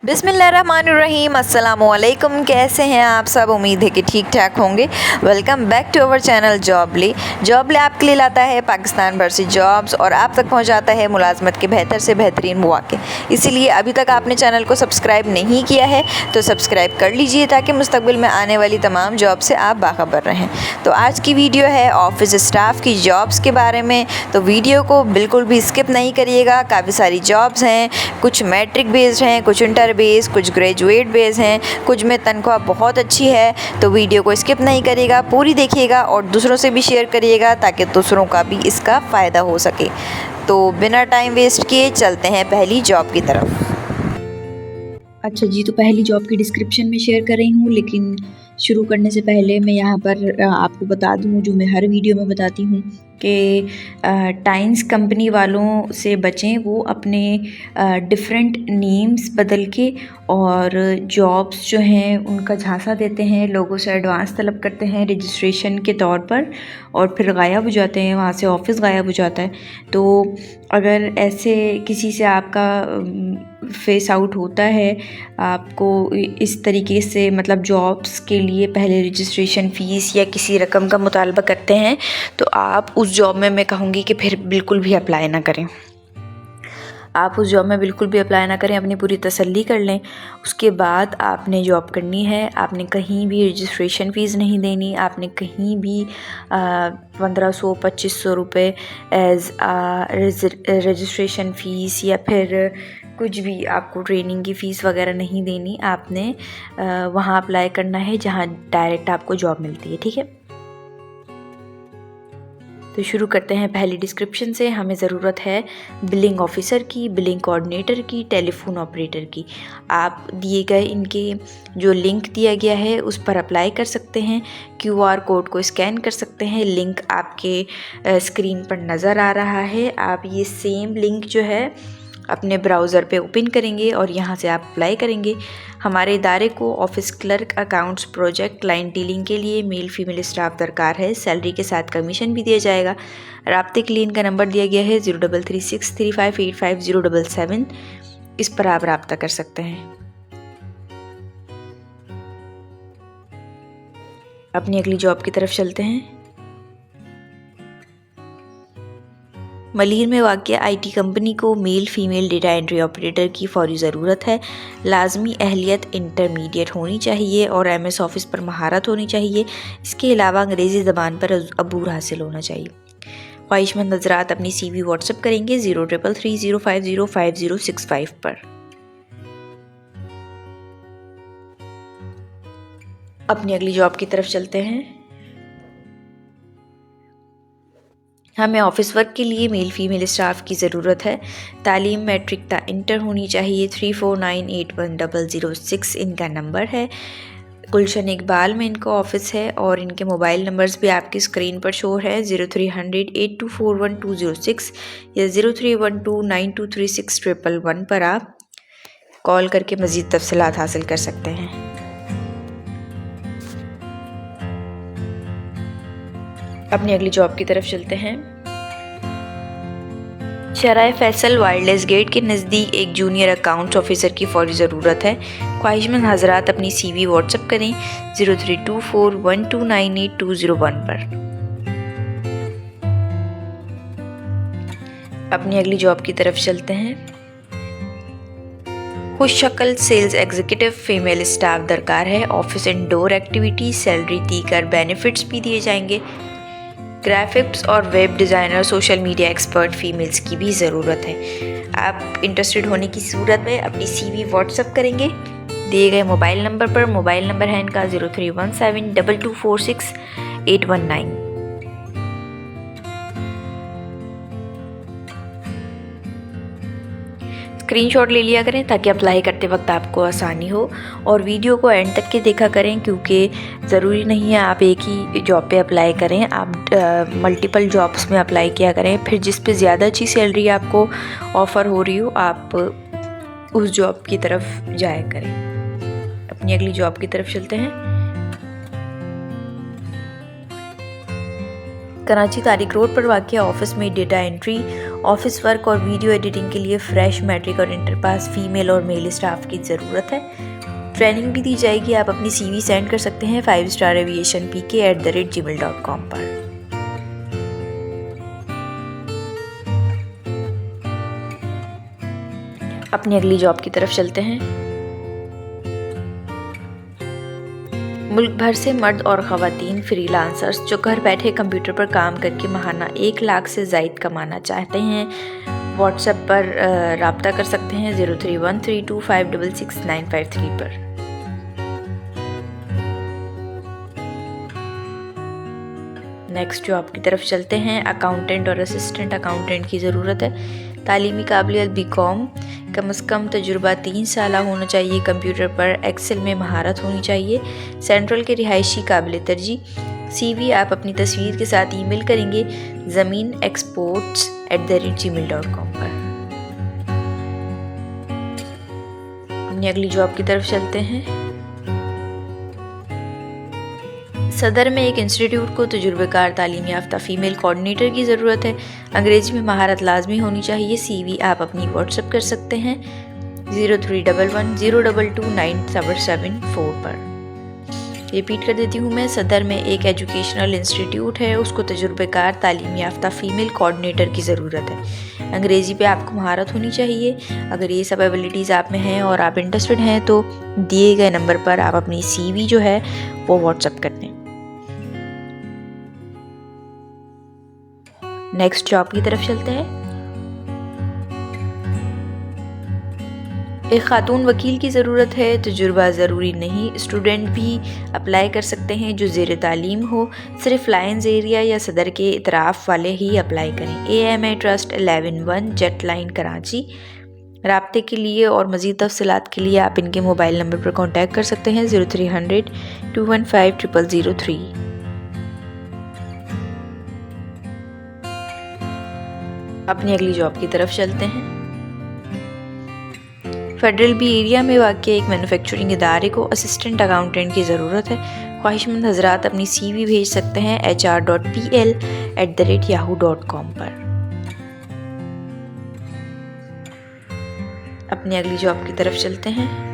बिस्मिल्लाहिर्रहमानिर्रहीम, अस्सलामुअलैकुम। कैसे हैं आप सब? उम्मीद है कि ठीक ठाक होंगे। Welcome back to our channel Jobly. Jobly आपके लिए लाता है पाकिस्तान भर से जॉब्स और आप तक पहुंचाता है मुलाजमत के बेहतर से बेहतरीन मौके। इसीलिए अभी तक आपने चैनल को सब्सक्राइब नहीं किया है तो सब्सक्राइब कर लीजिए ताकि मुस्तकबिल में आने वाली तमाम जॉब से आप बाखबर रहें। तो आज की वीडियो है ऑफिस स्टाफ की जॉब्स के बारे में, तो वीडियो को बिल्कुल भी स्किप नहीं करिएगा। काफ़ी सारी जॉब्स हैं, कुछ मैट्रिक बेस्ड हैं, कुछ इंटर बेस, कुछ ग्रेजुएट बेस हैं, कुछ में तनख्वाह बहुत अच्छी है। तो वीडियो को स्किप नहीं करिएगा, पूरी देखिएगा और दूसरों से भी शेयर करिएगा ताकि दूसरों का भी इसका फ़ायदा हो सके। तो बिना टाइम वेस्ट किए चलते हैं पहली जॉब की तरफ। अच्छा जी, तो पहली जॉब की डिस्क्रिप्शन में शेयर कर रही हूँ, लेकिन शुरू करने से पहले मैं यहाँ पर आपको बता दूँ जो मैं हर वीडियो में बताती हूँ कि टाइम्स कंपनी वालों से बचें। वो अपने डिफरेंट नेम्स बदल के और जॉब्स जो हैं उनका झांसा देते हैं, लोगों से एडवांस तलब करते हैं रजिस्ट्रेशन के तौर पर और फिर गायब हो जाते हैं, वहाँ से ऑफिस गायब हो जाता है। तो अगर ऐसे किसी से आपका फेस आउट होता है, आपको इस तरीके से मतलब जॉब्स के लिए पहले रजिस्ट्रेशन फ़ीस या किसी रकम का मुतालबा करते हैं, तो आप उस जॉब में मैं कहूँगी कि फिर बिल्कुल भी अप्लाई ना करें। आप उस जॉब में बिल्कुल भी अप्लाई ना करें, अपनी पूरी तसल्ली कर लें। उसके बाद आपने जॉब करनी है। आपने कहीं भी रजिस्ट्रेशन फ़ीस नहीं देनी, आपने कहीं भी 1500-2500 रुपये एज़ रजिस्ट्रेशन फ़ीस या फिर कुछ भी आपको ट्रेनिंग की फ़ीस वगैरह नहीं देनी। आपने वहाँ अप्लाई करना है जहाँ डायरेक्ट आपको जॉब मिलती है, ठीक है। तो शुरू करते हैं पहली डिस्क्रिप्शन से। हमें ज़रूरत है बिलिंग ऑफ़िसर की, बिलिंग कोऑर्डिनेटर की, टेलीफोन ऑपरेटर की। आप दिए गए इनके जो लिंक दिया गया है उस पर अप्लाई कर सकते हैं। QR कोड को स्कैन कर सकते हैं। लिंक आपके स्क्रीन पर नज़र आ रहा है। आप ये सेम लिंक जो है अपने ब्राउज़र पे ओपन करेंगे और यहाँ से आप अप्लाई करेंगे। हमारे इदारे को office clerk, accounts, project, client dealing के लिए मेल फीमेल स्टाफ दरकार है। सैलरी के साथ कमीशन भी दिया जाएगा। राब्ते के लिए इनका नंबर दिया गया है 0336358507। इस पर आप राब्ता कर सकते हैं। अपनी अगली जॉब की तरफ चलते हैं। मलीर में वाक़िया IT कंपनी को male female data entry operator की फ़ौरी ज़रूरत है। लाजमी अहलियत इंटरमीडिएट होनी चाहिए और MS ऑफ़िस पर महारत होनी चाहिए। इसके अलावा अंग्रेज़ी ज़बान पर अबूर हासिल होना चाहिए। ख्वाहिशमंद हज़रात अपनी CV व्हाट्सएप करेंगे 0333050565 पर। अपनी अगली जॉब की तरफ चलते हैं। हमें ऑफिस वर्क के लिए मेल फीमेल स्टाफ की ज़रूरत है। तालीम मैट्रिक ता इंटर होनी चाहिए। 34981006 इनका नंबर है। गुलशन इकबाल में इनका ऑफिस है और इनके मोबाइल नंबर्स भी आपकी स्क्रीन पर शो है 03008241 या 0312923611 पर आप कॉल करके मज़ीद तफसीलात हासिल कर सकते हैं। अपनी अगली जॉब की तरफ चलते हैं। शराय फैसल वायरलेस गेट के नज़दीक एक जूनियर अकाउंट्स ऑफिसर की फ़ौरी ज़रूरत है। ख्वाहिशमंद हज़रात अपनी CV व्हाट्सएप करें 0324129820 पर। अपनी अगली जॉब की तरफ चलते हैं। खुश शक्ल सेल्स एग्जीक्यूटिव फीमेल स्टाफ दरकार है। ऑफिस इंडोर एक्टिविटी, सैलरी दीगर बेनिफिट्स भी दिए जाएंगे। ग्राफिक्स और web designer, social media expert females की भी ज़रूरत है। आप इंटरेस्टेड होने की सूरत में अपनी CV व्हाट्सएप करेंगे दिए गए मोबाइल नंबर पर। मोबाइल नंबर है इनका 03172246-819। स्क्रीनशॉट ले लिया करें ताकि अप्लाई करते वक्त आपको आसानी हो और वीडियो को एंड तक के देखा करें, क्योंकि ज़रूरी नहीं है आप एक ही जॉब पे अप्लाई करें। आप मल्टीपल जॉब्स में अप्लाई किया करें, फिर जिस पे ज़्यादा अच्छी सैलरी आपको ऑफ़र हो रही हो आप उस जॉब की तरफ जाया करें। अपनी अगली जॉब की तरफ चलते हैं। कराची तारिक रोड पर वाक़िया ऑफिस में डेटा एंट्री ऑफिस वर्क और वीडियो एडिटिंग के लिए फ्रेश मैट्रिक और इंटर पास फीमेल और मेल स्टाफ की ज़रूरत है। ट्रेनिंग भी दी जाएगी। आप अपनी CV सेंड कर सकते हैं 5staraviationpk@gmail.com पर। अपनी अगली जॉब की तरफ चलते हैं। मुल्क भर से मर्द और ख़वातीन फ्रीलांसर्स जो घर बैठे कंप्यूटर पर काम करके माहाना 1 लाख से ज़ायद कमाना चाहते हैं, व्हाट्सएप पर राब्ता कर सकते हैं 031325666953 पर। नेक्स्ट जॉब की तरफ चलते हैं। अकाउंटेंट और असिस्टेंट अकाउंटेंट की ज़रूरत है। तालीमी काबिलियत BCom, कम से कम तजुर्बा 3 साल होना चाहिए। कंप्यूटर पर एक्सेल में महारत होनी चाहिए। सेंट्रल के रिहायशी काबिल तरजीह। CV आप अपनी तस्वीर के साथ ईमेल करेंगे zaminexports@gmail.com पर। अपनी अगली जॉब की तरफ चलते हैं। सदर में एक इंस्टीट्यूट को तजुर्बेकार तालीम याफ्ता फ़ीमेल कोऑर्डिनेटर की ज़रूरत है। अंग्रेज़ी में महारत लाजमी होनी चाहिए। CV आप अपनी व्हाट्सएप कर सकते हैं 031102297774 पर। रिपीट कर देती हूँ मैं, सदर में एक एजुकेशनल इंस्टीट्यूट है, उसको तजुर्बेकार तालीम याफ्ता फ़ीमेल कोऑर्डिनेटर की ज़रूरत है। अंग्रेज़ी पे आपको महारत होनी चाहिए। अगर ये सब एबिलिटीज़ आप में हैं और आप इंटरेस्टेड हैं तो दिए गए नंबर पर आप अपनी CV जो है वो व्हाट्सएप कर दें। नेक्स्ट जॉब की तरफ चलते हैं। एक खातून वकील की ज़रूरत है। तजुर्बा ज़रूरी नहीं, स्टूडेंट भी अप्लाई कर सकते हैं जो ज़ेर तालीम हो। सिर्फ लाइन्स एरिया या सदर के इतराफ़ वाले ही अप्लाई करें। AMI trust 111 jet line Karachi. राब्ते के लिए और मज़ीद तफ़सीलात के लिए आप इनके मोबाइल नंबर पर कॉन्टैक्ट कर सकते हैं 0300 215 0003। अपनी अगली जॉब की तरफ चलते हैं। फेडरल बी एरिया में वाक़ एक मैन्युफैक्चरिंग इदारे को असिस्टेंट अकाउंटेंट की ज़रूरत है। ख्वाहिशमंद हज़रात अपनी CV भेज सकते हैं hr.pl@yahoo.com पर। अपनी अगली जॉब की तरफ चलते हैं।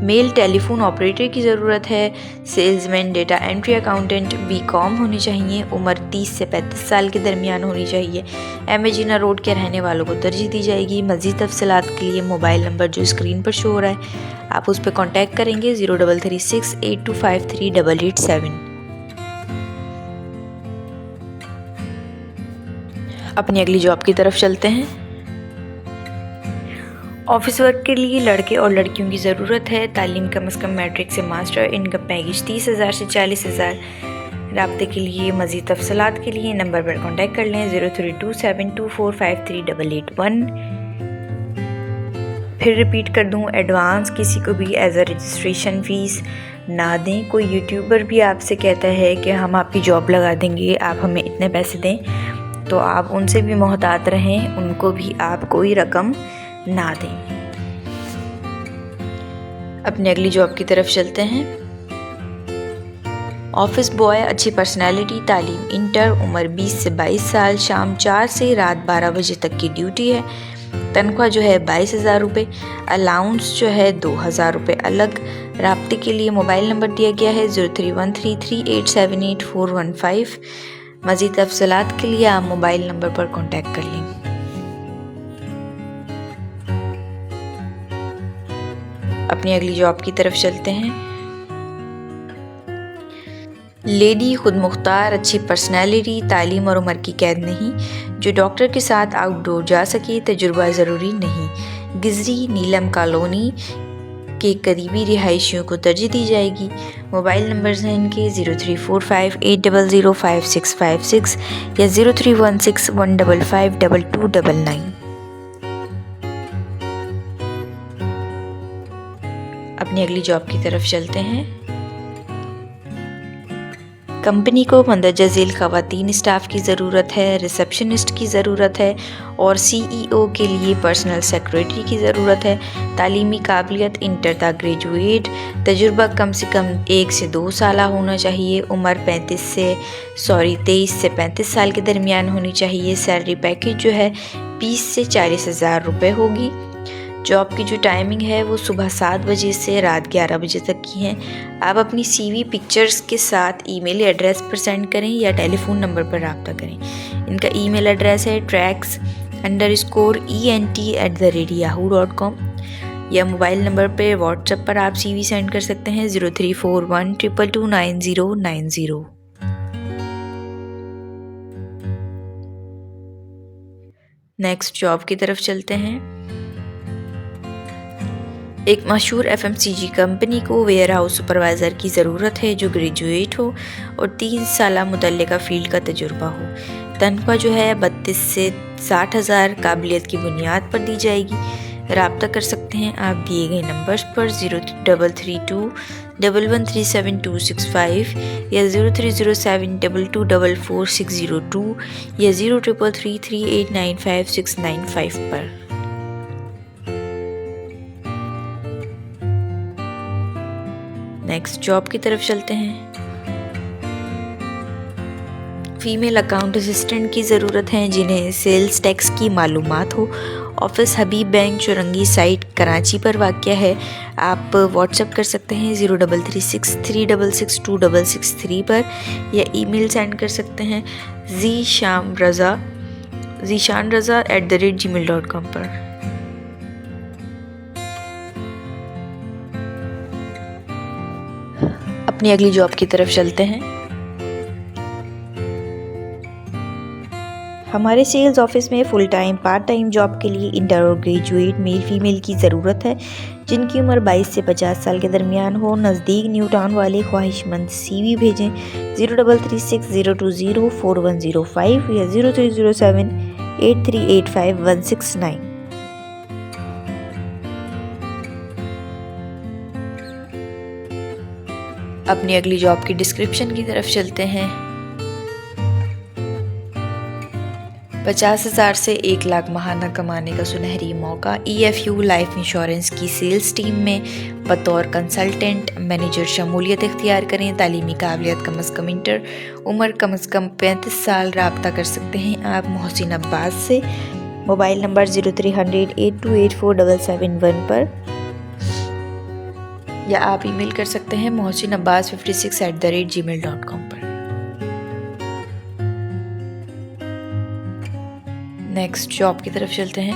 मेल टेलीफोन ऑपरेटर की ज़रूरत है। Salesman, data entry accountant BCom होनी चाहिए। उम्र 30 से 35 साल के दरमियान होनी चाहिए। MA रोड के रहने वालों को तरजीह दी जाएगी। मज़ीद तफ़सीलात के लिए मोबाइल नंबर जो स्क्रीन पर शो हो रहा है आप उस पर कॉन्टैक्ट करेंगे 033682538887। अपनी अगली जॉब की तरफ चलते हैं। ऑफिस वर्क के लिए लड़के और लड़कियों की ज़रूरत है। तालीम कम से कम मैट्रिक से मास्टर। इनकम पैकेज 30,000 से 40,000। राब्ते के लिए मज़ीद तफ़सीलात के लिए नंबर पर कॉन्टैक्ट कर लें 032724538881। फिर रिपीट कर दूं, एडवांस किसी को भी एज अ रजिस्ट्रेशन फ़ीस ना दें। कोई यूट्यूबर भी आपसे कहता है कि हम आपकी जॉब लगा देंगे, आप हमें इतने पैसे दें, तो आप उनसे भी मोहतात रहें, उनको भी आप कोई रकम ना दें। अपनी अगली जॉब की तरफ चलते हैं। ऑफिस बॉय, अच्छी पर्सनालिटी, तालीम इंटर, उम्र 20 से 22 साल, शाम 4 से रात 12 बजे तक की ड्यूटी है। तनख्वाह जो है 22,000 रुपये। अलाउंस जो है 2,000 रुपये अलग। राब्ते के लिए मोबाइल नंबर दिया गया है 0313378415। मज़ीद तफ़सीलात के लिए आप मोबाइल नंबर पर कॉन्टैक्ट कर लें। अपनी अगली जॉब की तरफ चलते हैं। लेडी, खुद मुख्तार, अच्छी पर्सनैलिटी, तालीम और उम्र की कैद नहीं, जो डॉक्टर के साथ आउटडोर जा सके, तजुर्बा ज़रूरी नहीं। गिजरी नीलम कॉलोनी के करीबी रिहायशियों को तरजीह दी जाएगी। मोबाइल नंबर्स हैं इनके 034580055656 या 0316155299। अपनी अगली जॉब की तरफ चलते हैं। कंपनी को मंदरजा झेल ख़वातीन स्टाफ की ज़रूरत है, रिसेप्शनिस्ट की ज़रूरत है और CEO के लिए पर्सनल सेक्रेटरी की ज़रूरत है। तालीमी काबिलियत इंटर ता ग्रेजुएट, तजुर्बा कम से कम 1 से 2 साल होना चाहिए। उम्र 23 से 35 साल के दरमियान होनी चाहिए। सैलरी पैकेज जो है 20 से 40 हज़ार रुपये होगी। जॉब की जो टाइमिंग है वो सुबह 7 बजे से रात 11 बजे तक की है। आप अपनी CV पिक्चर्स के साथ ईमेल एड्रेस पर सेंड करें या टेलीफोन नंबर पर रब्ता करें। इनका ईमेल एड्रेस है tracks_ent@yahoo.com या मोबाइल नंबर पर व्हाट्सएप पर आप CV सेंड कर सकते हैं 0341229090। नेक्स्ट जॉब की तरफ चलते हैं। एक मशहूर FMCG कंपनी को वेयर हाउस सुपरवाइज़र की ज़रूरत है जो ग्रेजुएट हो और 3 साल मुतल्लिका फ़ील्ड का तजुर्बा हो। तनख्वाह जो है 32 से 60 हज़ार काबिलियत की बुनियाद पर दी जाएगी। रब्ता कर सकते हैं आप दिए गए नंबर्स पर 0332113765 या 030722444602 या 0333395695 पर। नेक्स्ट जॉब की तरफ चलते हैं। फीमेल अकाउंट असिस्टेंट की ज़रूरत है जिन्हें सेल्स टैक्स की मालूमात हो। ऑफिस हबीब बैंक चुरंगी साइट कराची पर वाक़या है। आप व्हाट्सएप कर सकते हैं 0336362663 पर या ईमेल सेंड कर सकते हैं zishanraza@gmail.com पर। अपनी अगली जॉब की तरफ चलते हैं। हमारे सेल्स ऑफिस में full time part time job के लिए इंटर और ग्रेजुएट मेल फीमेल की ज़रूरत है जिनकी उम्र 22 से 50 साल के दरमियान हो। नज़दीक न्यू टाउन वाले ख्वाहिशमंद CV भेजें 033602041105 या 03078385 169। अपनी अगली जॉब की डिस्क्रिप्शन की तरफ चलते हैं। 50,000 से 1 लाख माहाना कमाने का सुनहरी मौका। EFU लाइफ इंश्योरेंस की सेल्स टीम में बतौर कंसल्टेंट मैनेजर शमूलियत इख्तियार करें। तालीमी काबिलियत कम अज़ कम इंटर, उम्र कम अज़ कम 35 साल। रब्ता कर सकते हैं आप मोहसिन अब्बास से। मोबाइल नंबर 030082847771 पर या आप ईमेल कर सकते हैं mohsinabbas56@gmail.com पर। नेक्स्ट जॉब की तरफ चलते हैं।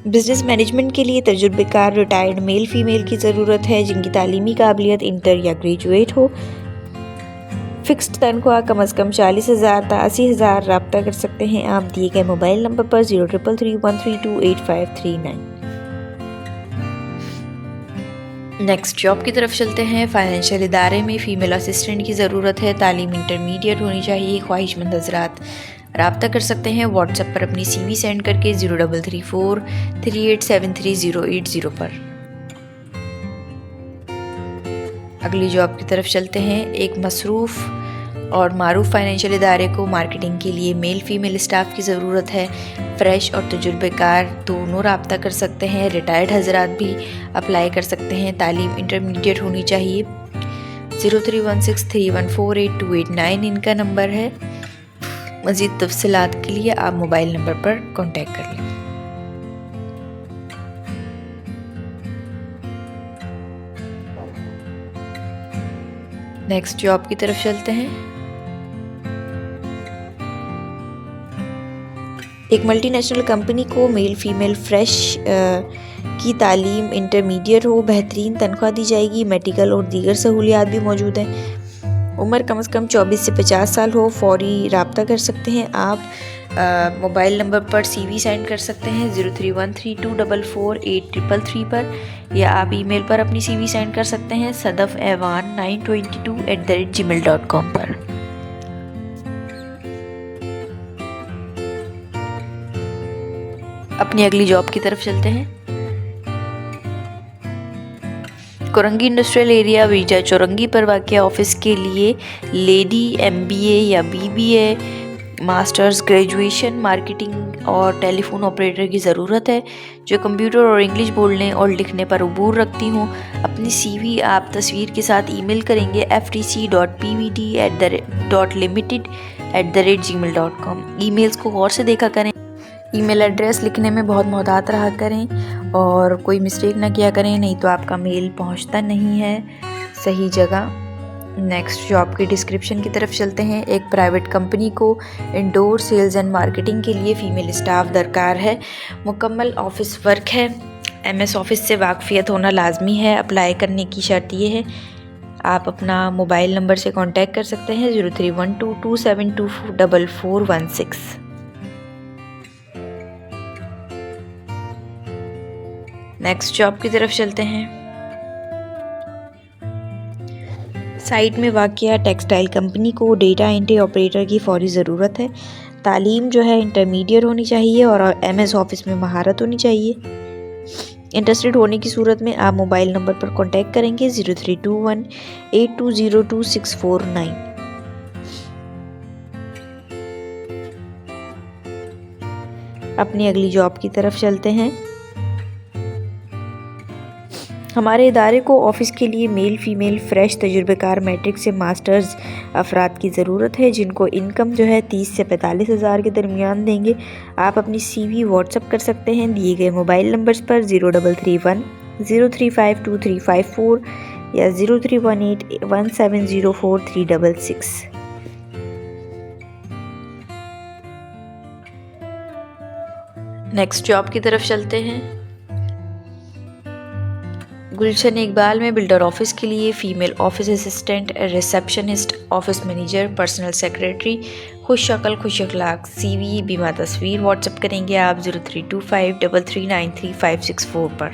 बिजनेस मैनेजमेंट के लिए तजुर्बेकार रिटायर्ड मेल फीमेल की ज़रूरत है जिनकी तालीमी काबिलियत इंटर या ग्रेजुएट हो। फिक्स्ड तनख्वाह कम अज़ कम 40,000 ता 80,000। रब्ता कर सकते हैं आप दिए गए मोबाइल नंबर पर 0333132839। नेक्स्ट जॉब की तरफ चलते हैं। फाइनेंशियल इदारे में फ़ीमेल असिस्टेंट की ज़रूरत है। तालीम इंटरमीडिएट होनी चाहिए। ख्वाहिशमंद हज़रात रब्ता कर सकते हैं व्हाट्सएप पर अपनी CV सेंड करके 0334387380 पर। अगली जॉब की तरफ चलते हैं। एक मसरूफ़ और मारूफ फाइनेंशियल इदारे को मार्केटिंग के लिए मेल फीमेल स्टाफ की ज़रूरत है। फ़्रेश और तजुर्बेकार दोनों रब्ता कर सकते हैं। रिटायर्ड हज़रात भी अप्लाई कर सकते हैं। तालीम इंटरमीडिएट होनी चाहिए। 0316314828 इनका नंबर है। मज़ीद तफ़सीलात के लिए आप मोबाइल नंबर पर कॉन्टेक्ट कर लें। नेक्स्ट जॉब की तरफ चलते हैं। एक मल्टीनेशनल कंपनी को मेल फीमेल फ्रेश की तालीम इंटरमीडिएट हो। बेहतरीन तनख्वाह दी जाएगी। मेडिकल और दीगर सहूलियात भी मौजूद हैं। उम्र कम से कम 24 से 50 साल हो। फौरी रब्ता कर सकते हैं आप मोबाइल नंबर पर CV सेंड कर सकते हैं 0313244833 पर या आप ईमेल पर अपनी CV सेंड कर सकते हैं sadafevan922@gmail.com पर। अपनी अगली जॉब की तरफ चलते हैं। कोरंगी इंडस्ट्रियल एरिया वीजा चौरंगी पर वाक़या ऑफिस के लिए लेडी MBA या BBA मास्टर्स ग्रेजुएशन मार्केटिंग और टेलीफोन ऑपरेटर की ज़रूरत है, जो कंप्यूटर और इंग्लिश बोलने और लिखने पर अबूर रखती हूँ। अपनी CV आप तस्वीर के साथ ईमेल करेंगे ftc.pvt@limited@gmail.com। ईमेल्स को गौर से देखा करें, ईमेल एड्रेस लिखने में बहुत मोहतात रहा करें और कोई मिस्टेक ना किया करें, नहीं तो आपका मेल पहुंचता नहीं है सही जगह। नेक्स्ट जॉब के डिस्क्रिप्शन की तरफ चलते हैं। एक प्राइवेट कंपनी को इंडोर सेल्स एंड मार्केटिंग के लिए फ़ीमेल स्टाफ दरकार है। मुकम्मल ऑफिस वर्क है। MS ऑफिस से वाकफियत होना लाजमी है। अप्लाई करने की शर्त ये है, आप अपना मोबाइल नंबर से कांटेक्ट कर सकते हैं 031227244416। नेक्स्ट जॉब की तरफ चलते हैं। साइट में वाक़या टेक्सटाइल कंपनी को डेटा एंट्री ऑपरेटर की फौरी ज़रूरत है। तालीम जो है इंटरमीडिएट होनी चाहिए और MS ऑफिस में महारत होनी चाहिए। इंटरेस्टेड होने की सूरत में आप मोबाइल नंबर पर कांटेक्ट करेंगे 032182022649। अपनी अगली जॉब की तरफ चलते हैं। हमारे इदारे को ऑफ़िस के लिए मेल फीमेल फ़्रेश तजुर्बेकार मैट्रिक से मास्टर्स अफराद की ज़रूरत है, जिनको इनकम जो है 30 से 45 हज़ार के दरमियान देंगे। आप अपनी CV व्हाट्सअप कर सकते हैं दिए गए मोबाइल नंबर्स पर 0331 0352354 या 0318170436। नेक्स्ट जॉब की तरफ चलते हैं। गुलशन इकबाल में बिल्डर ऑफिस के लिए female office assistant, receptionist, office manager, personal secretary, खुश शक्ल खुश अखलाक। CV बीमा तस्वीर व्हाट्सएप करेंगे आप 032533933564 पर।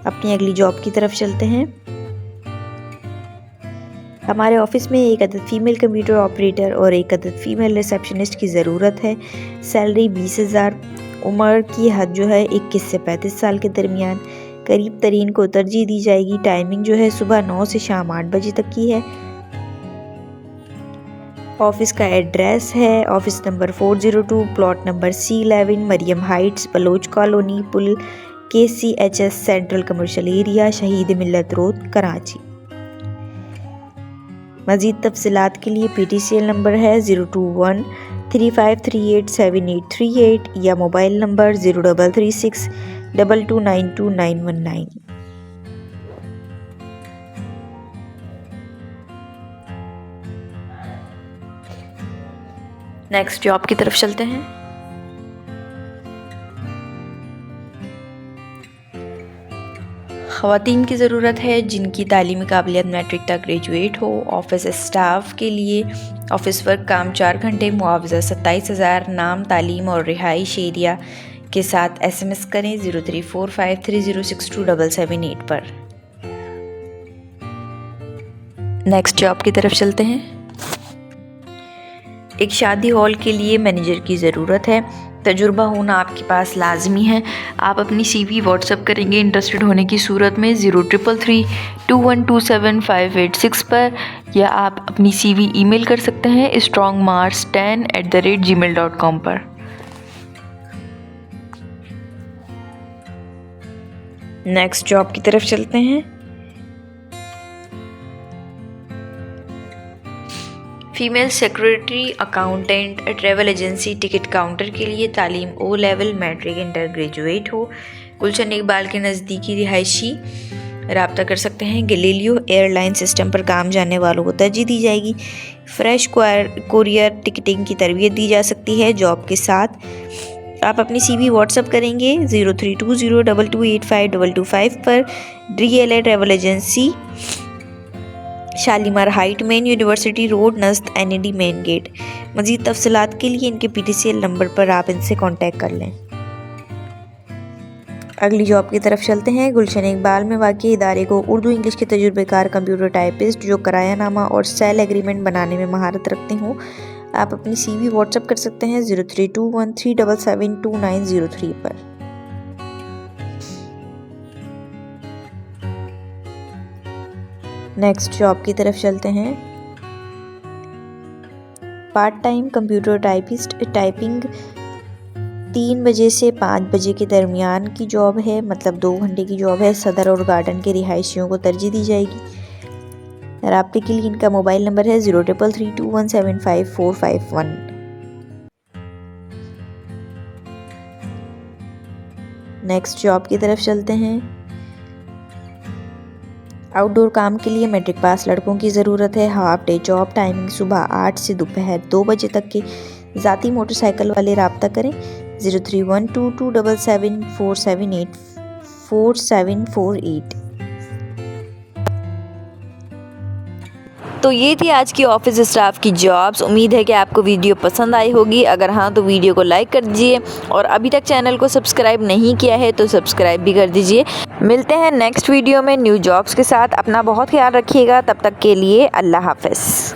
अपनी अगली जॉब की तरफ चलते हैं। हमारे ऑफिस में एक अदद फ़ीमेल कंप्यूटर ऑपरेटर और एक अदद फ़ीमेल रिसेप्शनिस्ट की ज़रूरत है। सैलरी 20,000। उम्र की हद जो है 21 से 35 साल के दरमियान। करीब तरीन को तरजीह दी जाएगी। टाइमिंग जो है सुबह 9 से शाम 8 बजे तक की है। ऑफिस का एड्रेस है office number 402, plot number C11, Mariam heights, Baloch colony, पुल KCHS central commercial area, Shaheed Millat road, Karachi. मज़ीद तफसीलात के लिए PTCL नंबर है 02135387838 या मोबाइल नंबर 033622922919। नेक्स्ट जॉब की तरफ चलते हैं। ख़वातीन की ज़रूरत है जिनकी तालीमी काबिलियत मैट्रिक तक ग्रेजुएट हो। ऑफिस स्टाफ के लिए ऑफिस वर्क, काम 4 घंटे, मुआवजा 27,000। नाम, तालीम और रिहाइश एरिया के साथ SMS करें 034530627778 पर। नेक्स्ट जॉब की तरफ चलते हैं। एक शादी हॉल के लिए मैनेजर की ज़रूरत है। तजुर्बा होना आपके पास लाजमी है। आप अपनी CV व्हाट्सएप करेंगे इंटरेस्टेड होने की सूरत में 0333212758 पर, या आप अपनी CV ईमेल कर सकते हैं strongmars10@gmail.com पर। नेक्स्ट जॉब की तरफ चलते हैं। Female secretary, accountant, travel agency, ticket counter के लिए तालीम O level, matric, inter graduate हो। गुलशन इकबाल के नज़दीकी रिहायशी रब्ता कर सकते हैं। गैलीलियो एयरलाइन सिस्टम पर काम जानने वालों को तरजीह दी जाएगी। फ्रेश कोरियर टिकटिंग की तरबियत दी जा सकती है। जॉब के साथ आप अपनी CV व्हाट्सएप करेंगे 032022852225 पर। DLA travel agency, Shalimar height, main university road, नज़द NAD मेन गेट। मज़ीद तफसीलात के लिए इनके PTCL नंबर पर आप इनसे कांटेक्ट कर लें। अगली जॉब की तरफ चलते हैं। गुलशन इकबाल में वाक़ई इदारे को उर्दू इंग्लिश के तजुर्बेकार कंप्यूटर टाइपिस्ट जो किरायानामा और सेल एग्रीमेंट बनाने में महारत रखते हों। आप अपनी CV व्हाट्सएप कर सकते हैं 0321377293 पर। नेक्स्ट जॉब की तरफ चलते हैं। Part time computer typist, typing 3 बजे से 5 बजे के दरमियान की जॉब है, मतलब 2 घंटे की जॉब है। सदर और गार्डन के रिहायशियों को तरजीह दी जाएगी। राब्ते के लिए इनका मोबाइल नंबर है 0332175451। नेक्स्ट जॉब की तरफ चलते हैं। आउटडोर काम के लिए मैट्रिक पास लड़कों की ज़रूरत है। हाफ डे जॉब, टाइमिंग सुबह 8 से दोपहर 2 बजे तक के। ज़ाती मोटरसाइकिल वाले राब्ता करें 0312774748। तो ये थी आज की ऑफिस स्टाफ की जॉब्स। उम्मीद है कि आपको वीडियो पसंद आई होगी। अगर हाँ तो वीडियो को लाइक कर दीजिए और अभी तक चैनल को सब्सक्राइब नहीं किया है तो सब्सक्राइब भी कर दीजिए। मिलते हैं नेक्स्ट वीडियो में न्यू जॉब्स के साथ। अपना बहुत ख्याल रखिएगा। तब तक के लिए अल्लाह हाफ़िज़।